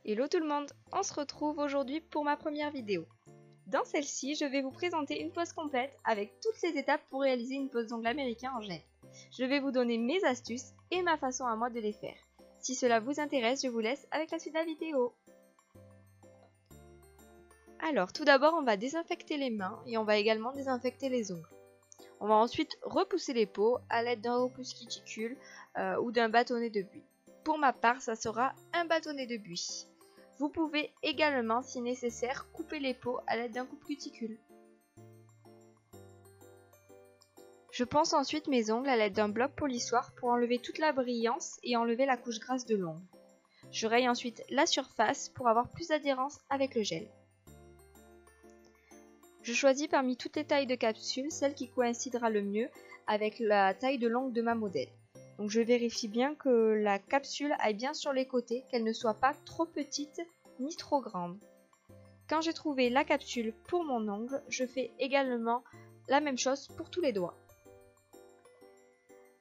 Hello tout le monde, on se retrouve aujourd'hui pour ma première vidéo. Dans celle-ci, je vais vous présenter une pose complète avec toutes les étapes pour réaliser une pose d'ongles américain en gel. Je vais vous donner mes astuces et ma façon à moi de les faire. Si cela vous intéresse, je vous laisse avec la suite de la vidéo. Alors, tout d'abord, on va désinfecter les mains et on va également désinfecter les ongles. On va ensuite repousser les peaux à l'aide d'un repousse cuticule ou d'un bâtonnet de buis. Pour ma part, ça sera un bâtonnet de buis. Vous pouvez également, si nécessaire, couper les peaux à l'aide d'un coupe-cuticule. Je ponce ensuite mes ongles à l'aide d'un bloc polissoir pour enlever toute la brillance et enlever la couche grasse de l'ongle. Je raye ensuite la surface pour avoir plus d'adhérence avec le gel. Je choisis parmi toutes les tailles de capsules celle qui coïncidera le mieux avec la taille de l'ongle de ma modèle. Donc je vérifie bien que la capsule aille bien sur les côtés, qu'elle ne soit pas trop petite ni trop grande. Quand j'ai trouvé la capsule pour mon ongle, je fais également la même chose pour tous les doigts.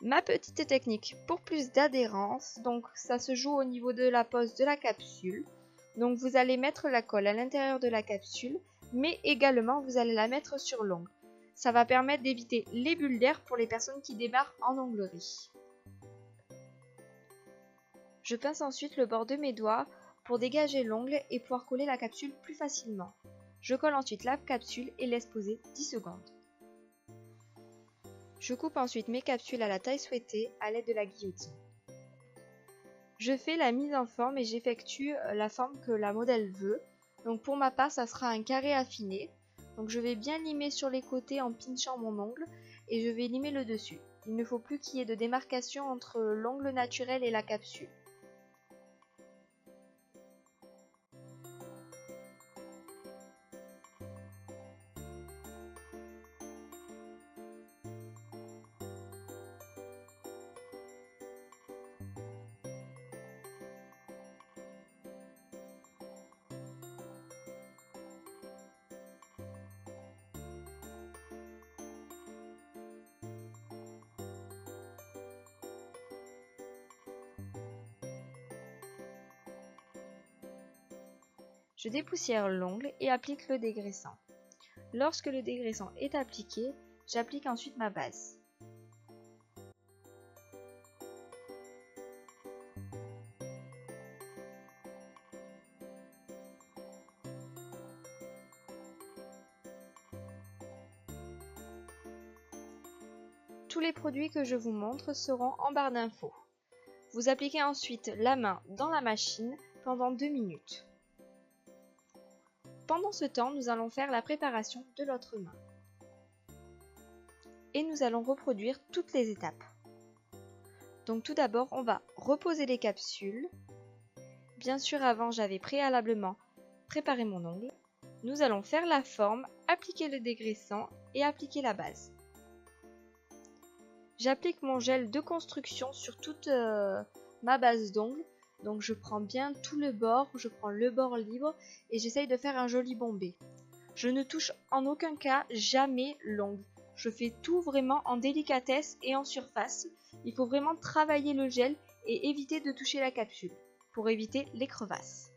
Ma petite technique pour plus d'adhérence, donc ça se joue au niveau de la pose de la capsule. Donc vous allez mettre la colle à l'intérieur de la capsule, mais également vous allez la mettre sur l'ongle. Ça va permettre d'éviter les bulles d'air pour les personnes qui démarrent en onglerie. Je pince ensuite le bord de mes doigts pour dégager l'ongle et pouvoir coller la capsule plus facilement. Je colle ensuite la capsule et laisse poser 10 secondes. Je coupe ensuite mes capsules à la taille souhaitée à l'aide de la guillotine. Je fais la mise en forme et j'effectue la forme que la modèle veut. Donc pour ma part, ça sera un carré affiné. Donc je vais bien limer sur les côtés en pinchant mon ongle et je vais limer le dessus. Il ne faut plus qu'il y ait de démarcation entre l'ongle naturel et la capsule. Je dépoussière l'ongle et applique le dégraissant. Lorsque le dégraissant est appliqué, j'applique ensuite ma base. Tous les produits que je vous montre seront en barre d'infos. Vous appliquez ensuite la main dans la machine pendant 2 minutes. Pendant ce temps, nous allons faire la préparation de l'autre main. Et nous allons reproduire toutes les étapes. Donc tout d'abord, on va reposer les capsules. Bien sûr, avant, j'avais préalablement préparé mon ongle. Nous allons faire la forme, appliquer le dégraissant et appliquer la base. J'applique mon gel de construction sur toute ma base d'ongle. Donc je prends bien tout le bord, je prends le bord libre et j'essaye de faire un joli bombé. Je ne touche en aucun cas jamais l'ongle. Je fais tout vraiment en délicatesse et en surface. Il faut vraiment travailler le gel et éviter de toucher la capsule pour éviter les crevasses.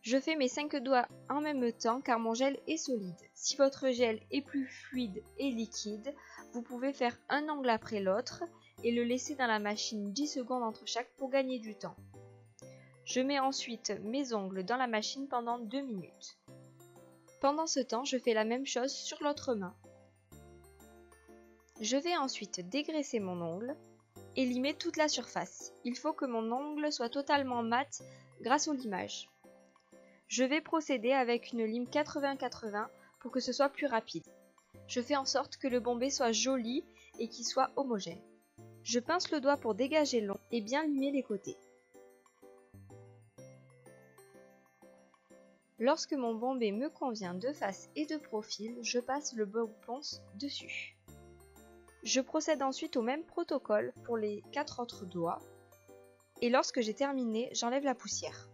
Je fais mes 5 doigts en même temps car mon gel est solide. Si votre gel est plus fluide et liquide, vous pouvez faire un ongle après l'autre et le laisser dans la machine 10 secondes entre chaque pour gagner du temps. Je mets ensuite mes ongles dans la machine pendant 2 minutes. Pendant ce temps, je fais la même chose sur l'autre main. Je vais ensuite dégraisser mon ongle et limer toute la surface. Il faut que mon ongle soit totalement mat grâce au limage. Je vais procéder avec une lime 80-80 pour que ce soit plus rapide. Je fais en sorte que le bombé soit joli et qu'il soit homogène. Je pince le doigt pour dégager l'ongle et bien limer les côtés. Lorsque mon bombé me convient de face et de profil, je passe le ponce dessus. Je procède ensuite au même protocole pour les 4 autres doigts. Et lorsque j'ai terminé, j'enlève la poussière.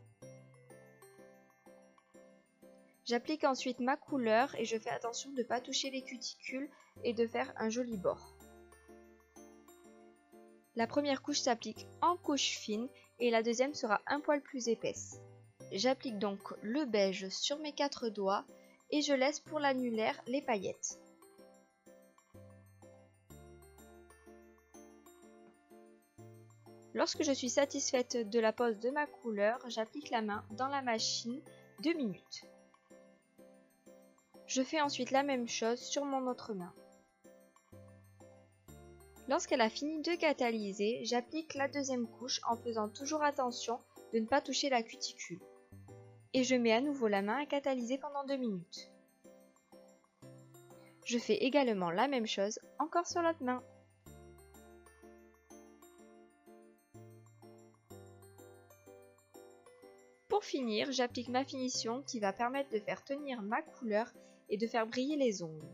J'applique ensuite ma couleur et je fais attention de ne pas toucher les cuticules et de faire un joli bord. La première couche s'applique en couche fine et la deuxième sera un poil plus épaisse. J'applique donc le beige sur mes 4 doigts et je laisse pour l'annulaire les paillettes. Lorsque je suis satisfaite de la pose de ma couleur, j'applique la main dans la machine 2 minutes. Je fais ensuite la même chose sur mon autre main. Lorsqu'elle a fini de catalyser, j'applique la deuxième couche en faisant toujours attention de ne pas toucher la cuticule. Et je mets à nouveau la main à catalyser pendant 2 minutes. Je fais également la même chose encore sur l'autre main. Pour finir, j'applique ma finition qui va permettre de faire tenir ma couleur et de faire briller les ongles.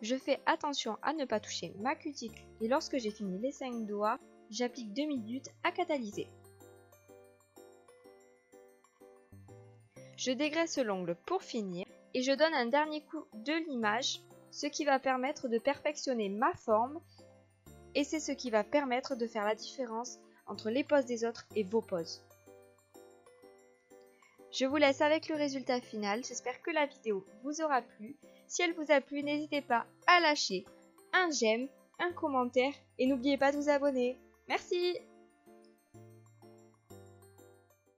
Je fais attention à ne pas toucher ma cuticule et lorsque j'ai fini les 5 doigts, j'applique 2 minutes à catalyser. Je dégraisse l'ongle pour finir et je donne un dernier coup de limage, ce qui va permettre de perfectionner ma forme et c'est ce qui va permettre de faire la différence entre les poses des autres et vos poses. Je vous laisse avec le résultat final, j'espère que la vidéo vous aura plu. Si elle vous a plu, n'hésitez pas à lâcher un j'aime, un commentaire et n'oubliez pas de vous abonner. Merci!